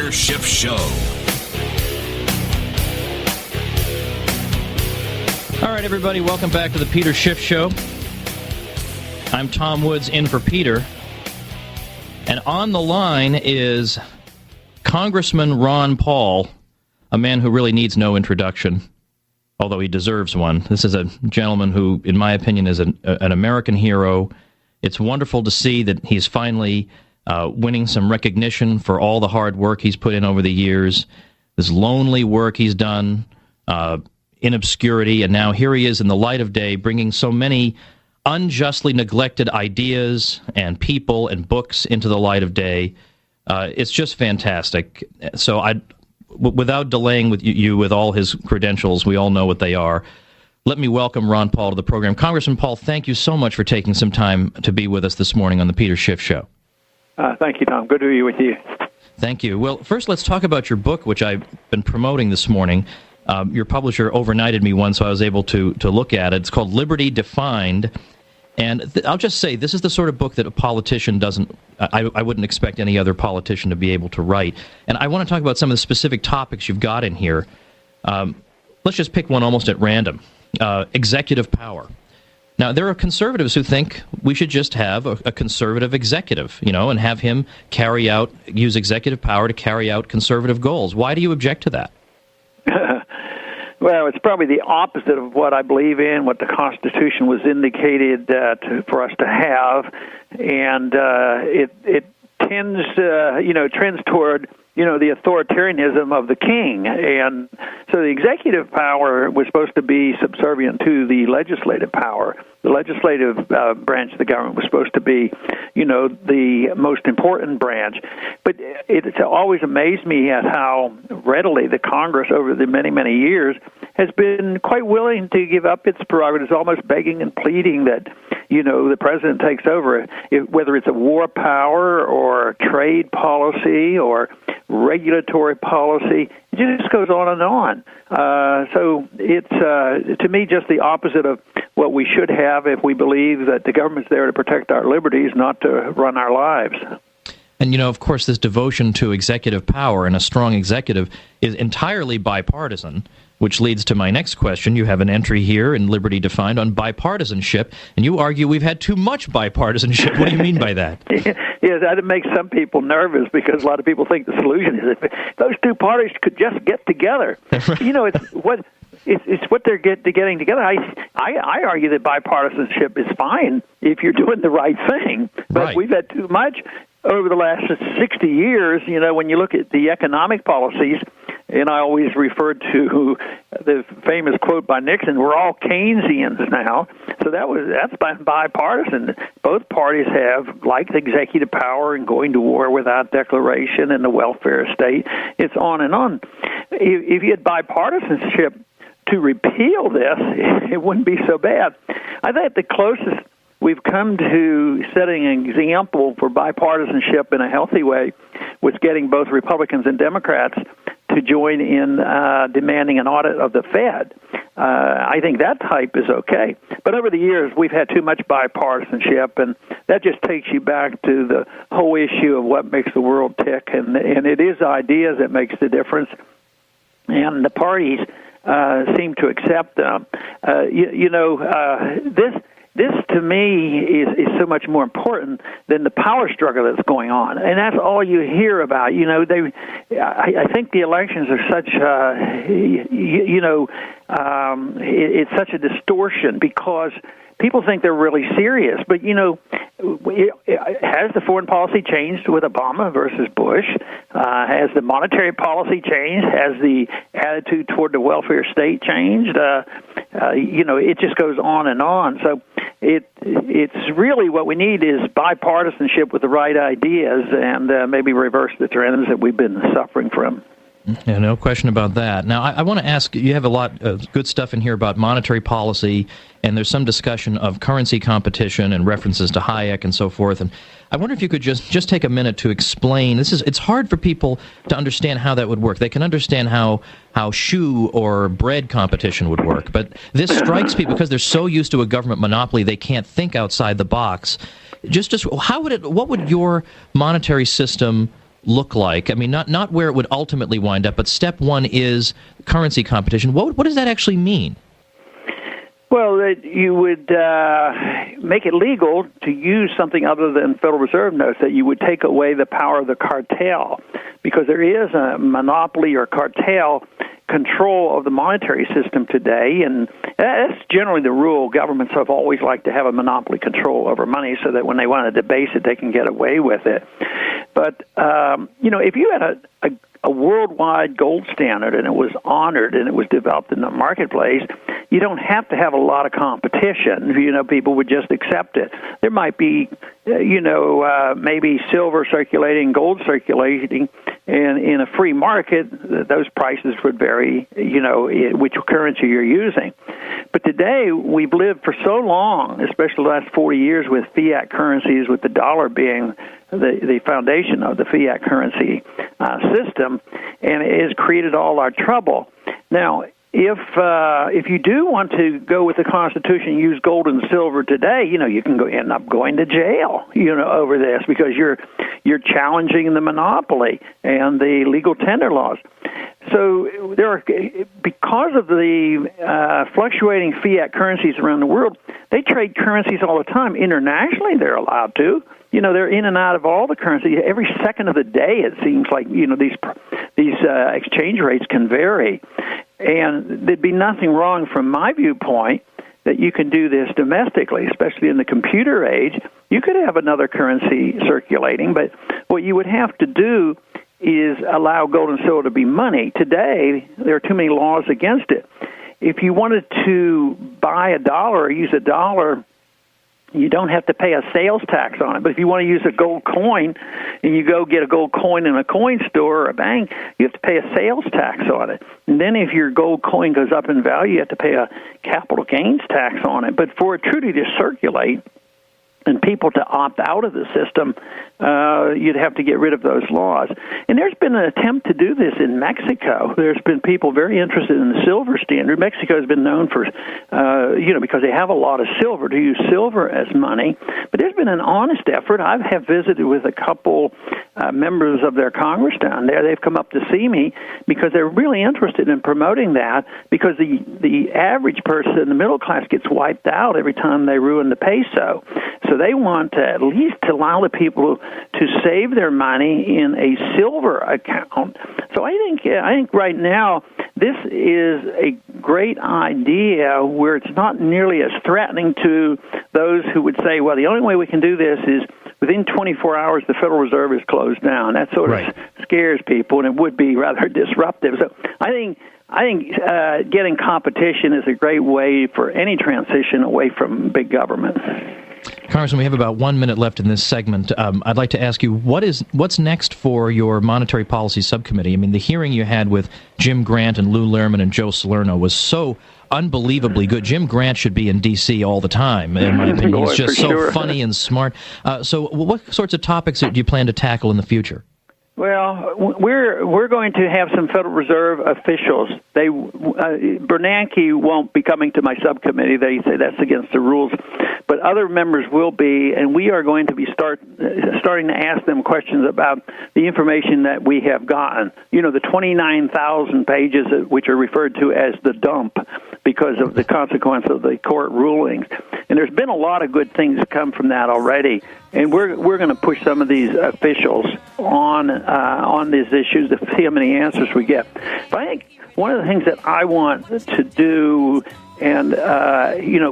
Peter Schiff Show. All right, everybody, welcome back to the Peter Schiff Show. I'm Tom Woods in for Peter. And on the line is Congressman Ron Paul, a man who really needs no introduction, although he deserves one. This is a gentleman who, in my opinion, is an American hero. It's wonderful to see that he's finally winning some recognition for all the hard work he's put in over the years, this lonely work he's done in obscurity, and now here he is in the light of day, bringing so many unjustly neglected ideas and people and books into the light of day. It's just fantastic. So without delaying with you with all his credentials, we all know what they are, let me welcome Ron Paul to the program. Congressman Paul, thank you so much for taking some time to be with us this morning on the Peter Schiff Show. Thank you, Tom. Good to be with you. Thank you. Well, first let's talk about your book, which I've been promoting this morning. Your publisher overnighted me one, so I was able to look at it. It's called Liberty Defined. And I'll just say, this is the sort of book that a politician doesn't, I wouldn't expect any other politician to be able to write. And I want to talk about some of the specific topics you've got in here. Let's just pick one almost at random. Executive power. Now, there are conservatives who think we should just have a conservative executive, and have him use executive power to carry out conservative goals. Why do you object to that? Well, it's probably the opposite of what I believe in, what the Constitution was indicated for us to have, and it trends toward the authoritarianism of the king. And so the executive power was supposed to be subservient to the legislative power. The legislative branch of the government was supposed to be, the most important branch. But it's always amazed me at how readily the Congress over the many, many years has been quite willing to give up its prerogatives, almost begging and pleading that, the president takes over, whether it's a war power or trade policy or regulatory policy. It just goes on and on. So it's, to me, just the opposite of what we should have if we believe that the government's there to protect our liberties, not to run our lives. And, of course, this devotion to executive power and a strong executive is entirely bipartisan, which leads to my next question. You have an entry here in Liberty Defined on bipartisanship, and you argue we've had too much bipartisanship. What do you mean by that? Yes, that makes some people nervous because a lot of people think the solution is if those two parties could just get together. It's what they're getting together. I argue that bipartisanship is fine if you're doing the right thing, but right. We've had too much over the last 60 years. When you look at the economic policies, and I always referred to the famous quote by Nixon, we're all Keynesians now. So that's bipartisan. Both parties have, like the executive power and going to war without declaration and the welfare state. It's on and on. If you had bipartisanship to repeal this, it wouldn't be so bad. I think the closest we've come to setting an example for bipartisanship in a healthy way was getting both Republicans and Democrats to join in demanding an audit of the Fed. I think that type is okay. But over the years, we've had too much bipartisanship, and that just takes you back to the whole issue of what makes the world tick, and it is ideas that makes the difference, and the parties seem to accept them. This to me is so much more important than the power struggle that's going on, and that's all you hear about. I think the elections are such, it's such a distortion because people think they're really serious. But, has the foreign policy changed with Obama versus Bush? Has the monetary policy changed? Has the attitude toward the welfare state changed? It just goes on and on. So it's really what we need is bipartisanship with the right ideas and maybe reverse the trends that we've been suffering from. Yeah, no question about that. Now, I want to ask, you have a lot of good stuff in here about monetary policy, and there's some discussion of currency competition and references to Hayek and so forth. And I wonder if you could just take a minute to explain. It's hard for people to understand how that would work. They can understand how shoe or bread competition would work, but this strikes people because they're so used to a government monopoly they can't think outside the box. What would your monetary system look like? I mean, not where it would ultimately wind up, but step one is currency competition. What does that actually mean? Well, you would make it legal to use something other than Federal Reserve notes, that you would take away the power of the cartel, because there is a monopoly or cartel control of the monetary system today, and that's generally the rule. Governments have always liked to have a monopoly control over money so that when they want to debase it, they can get away with it. But, if you had a worldwide gold standard and it was honored and it was developed in the marketplace, you don't have to have a lot of competition. People would just accept it. There might be, maybe silver circulating, gold circulating, and in a free market, those prices would vary, which currency you're using. But today, we've lived for so long, especially the last 40 years, with fiat currencies, with the dollar being the foundation of the fiat currency system, and it has created all our trouble. Now, if you do want to go with the Constitution and use gold and silver today, you can end up going to jail, over this, because you're challenging the monopoly and the legal tender laws. So because of the fluctuating fiat currencies around the world, they trade currencies all the time. Internationally, they're allowed to. They're in and out of all the currency. Every second of the day, it seems like, these exchange rates can vary. And there'd be nothing wrong from my viewpoint that you can do this domestically, especially in the computer age. You could have another currency circulating, but what you would have to do is allow gold and silver to be money. Today, there are too many laws against it. If you wanted to buy a dollar or use a dollar, you don't have to pay a sales tax on it. But if you want to use a gold coin and you go get a gold coin in a coin store or a bank, you have to pay a sales tax on it. And then if your gold coin goes up in value, you have to pay a capital gains tax on it. But for it truly to circulate and people to opt out of the system, you'd have to get rid of those laws. And there's been an attempt to do this in Mexico. There's been people very interested in the silver standard. Mexico has been known for, because they have a lot of silver, to use silver as money. But there's been an honest effort. I have visited with a couple members of their Congress down there. They've come up to see me because they're really interested in promoting that, because the average person in the middle class gets wiped out every time they ruin the peso. So they want to at least allow the people to save their money in a silver account. So I think right now this is a great idea where it's not nearly as threatening to those who would say, well, the only way we can do this is within 24 hours the Federal Reserve is closed down. That sort of scares people, and it would be rather disruptive. So I think getting competition is a great way for any transition away from big government. Congressman, we have about 1 minute left in this segment. I'd like to ask you, what's next for your Monetary Policy Subcommittee? I mean, the hearing you had with Jim Grant and Lou Lehrman and Joe Salerno was so unbelievably good. Jim Grant should be in D.C. all the time, in my opinion. He's just so funny and smart. So what sorts of topics do you plan to tackle in the future? Well, we're going to have some Federal Reserve officials. Bernanke won't be coming to my subcommittee. They say that's against the rules. But other members will be, and we are going to be starting to ask them questions about the information that we have gotten. The 29,000 pages which are referred to as the dump because of the consequence of the court rulings. And there's been a lot of good things come from that already. And we're going to push some of these officials on these issues to see how many answers we get. But I think one of the things that I want to do, and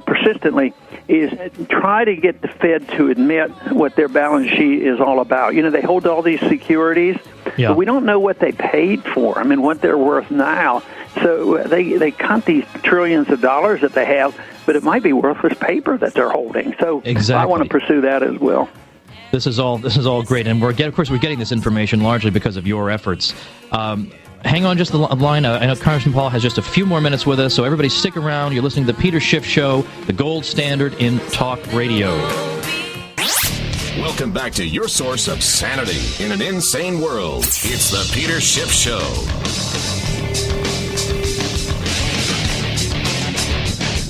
persistently, is try to get the Fed to admit what their balance sheet is all about. They hold all these securities, but we don't know what they paid for them and what they're worth now. So they count these trillions of dollars that they have, but it might be worthless paper that they're holding. So exactly. I want to pursue that as well. This is all great, and we're getting this information largely because of your efforts. Hang on just the line. I know Congressman Paul has just a few more minutes with us, so everybody stick around. You're listening to the Peter Schiff Show, the gold standard in talk radio. Welcome back to your source of sanity in an insane world. It's the Peter Schiff Show.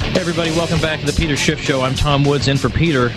Hey everybody, welcome back to the Peter Schiff Show. I'm Tom Woods in for Peter.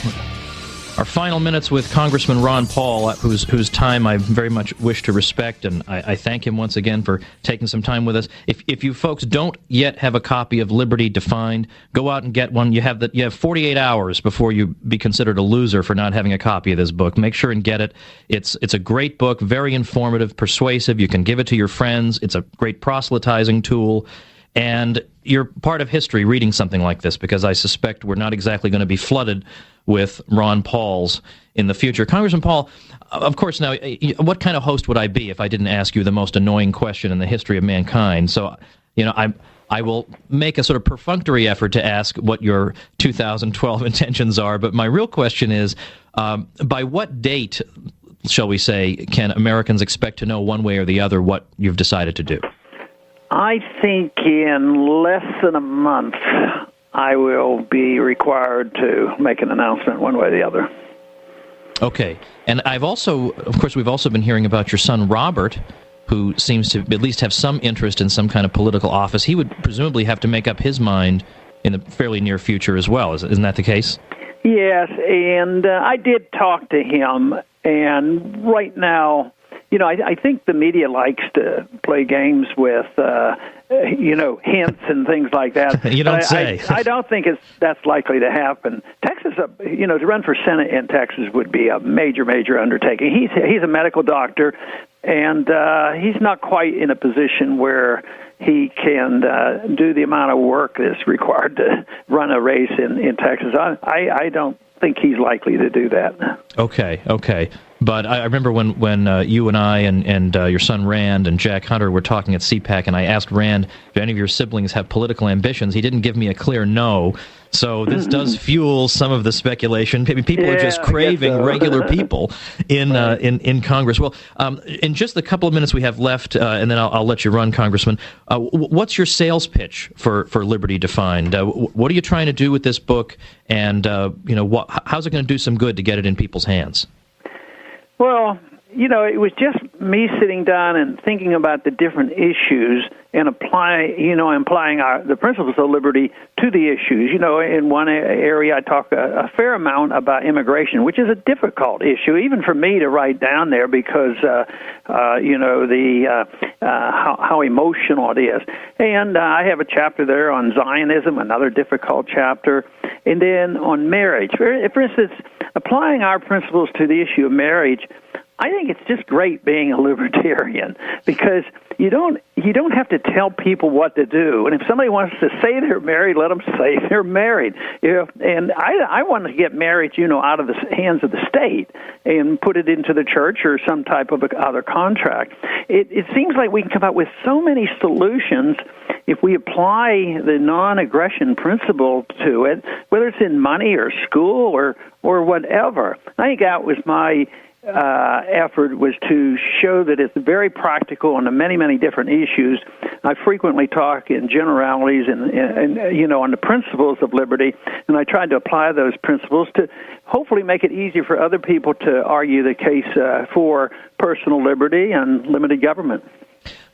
Our final minutes with Congressman Ron Paul, whose time I very much wish to respect, and I thank him once again for taking some time with us. If you folks don't yet have a copy of Liberty Defined, go out and get one. You have 48 hours before you be considered a loser for not having a copy of this book. Make sure and get it. It's a great book, very informative, persuasive. You can give it to your friends. It's a great proselytizing tool. And you're part of history reading something like this, because I suspect we're not exactly going to be flooded with Ron Pauls in the future. Congressman Paul, of course, now, what kind of host would I be if I didn't ask you the most annoying question in the history of mankind? So, I will make a sort of perfunctory effort to ask what your 2012 intentions are, but my real question is, by what date, shall we say, can Americans expect to know one way or the other what you've decided to do? I think in less than a month, I will be required to make an announcement one way or the other. Okay. And we've also been hearing about your son, Robert, who seems to at least have some interest in some kind of political office. He would presumably have to make up his mind in the fairly near future as well. Isn't that the case? Yes, and I did talk to him, and right now, I think the media likes to play games with, hints and things like that. You don't say. I don't think that's likely to happen. Texas, to run for Senate in Texas would be a major, major undertaking. He's a medical doctor, and he's not quite in a position where he can do the amount of work that's required to run a race in Texas. I don't think he's likely to do that. Okay. But I remember when you and I and your son Rand and Jack Hunter were talking at CPAC, and I asked Rand, do any of your siblings have political ambitions? He didn't give me a clear no. So this does fuel some of the speculation. Maybe people are just craving regular people in Congress. Well, in just the couple of minutes we have left, and then I'll let you run, Congressman, what's your sales pitch for Liberty Defined? What are you trying to do with this book, and how's it going to do some good to get it in people's hands? Well, it was just me sitting down and thinking about the different issues and applying the principles of liberty to the issues. In one area I talk a fair amount about immigration, which is a difficult issue, even for me to write down there because, how emotional it is. And I have a chapter there on Zionism, another difficult chapter, and then on marriage. For instance, applying our principles to the issue of marriage, I think it's just great being a libertarian because you don't have to tell people what to do. And if somebody wants to say they're married, let them say they're married. And I want to get marriage, out of the hands of the state and put it into the church or some type of other contract. It seems like we can come up with so many solutions if we apply the non-aggression principle to it, whether it's in money or school or whatever. I think that was my effort, was to show that it's very practical on the many, many different issues. I frequently talk in generalities and on the principles of liberty, and I tried to apply those principles to hopefully make it easier for other people to argue the case for personal liberty and limited government.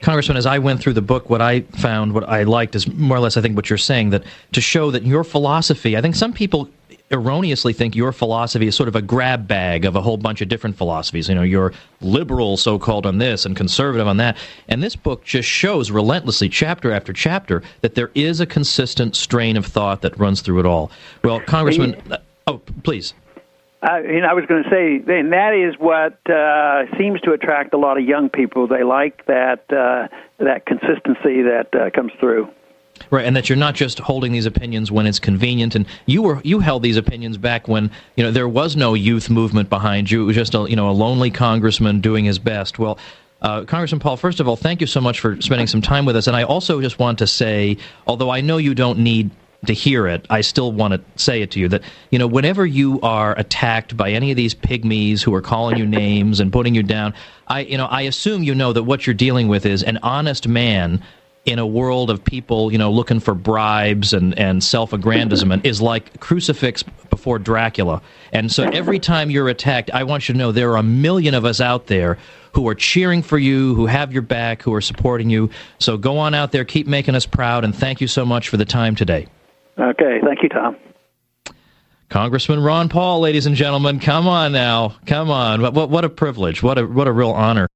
Congressman, as I went through the book, what I found, what I liked is more or less, I think, what you're saying, that to show that your philosophy, I think some people erroneously think your philosophy is sort of a grab bag of a whole bunch of different philosophies. You're liberal, so-called, on this and conservative on that. And this book just shows relentlessly, chapter after chapter, that there is a consistent strain of thought that runs through it all. Well, Congressman, please. I was going to say, and that is what seems to attract a lot of young people. They like that consistency that comes through. Right, and that you're not just holding these opinions when it's convenient. And you held these opinions back when there was no youth movement behind you. It was just a lonely congressman doing his best. Well, Congressman Paul, first of all, thank you so much for spending some time with us. And I also just want to say, although I know you don't need to hear it, I still want to say it to you, that whenever you are attacked by any of these pygmies who are calling you names and putting you down, I assume that what you're dealing with is an honest man in a world of people, looking for bribes and self-aggrandizement, is like crucifix before Dracula. And so every time you're attacked, I want you to know there are a million of us out there who are cheering for you, who have your back, who are supporting you. So go on out there, keep making us proud, and thank you so much for the time today. Okay, thank you, Tom. Congressman Ron Paul, ladies and gentlemen. Come on now. Come on. What a privilege. What a real honor.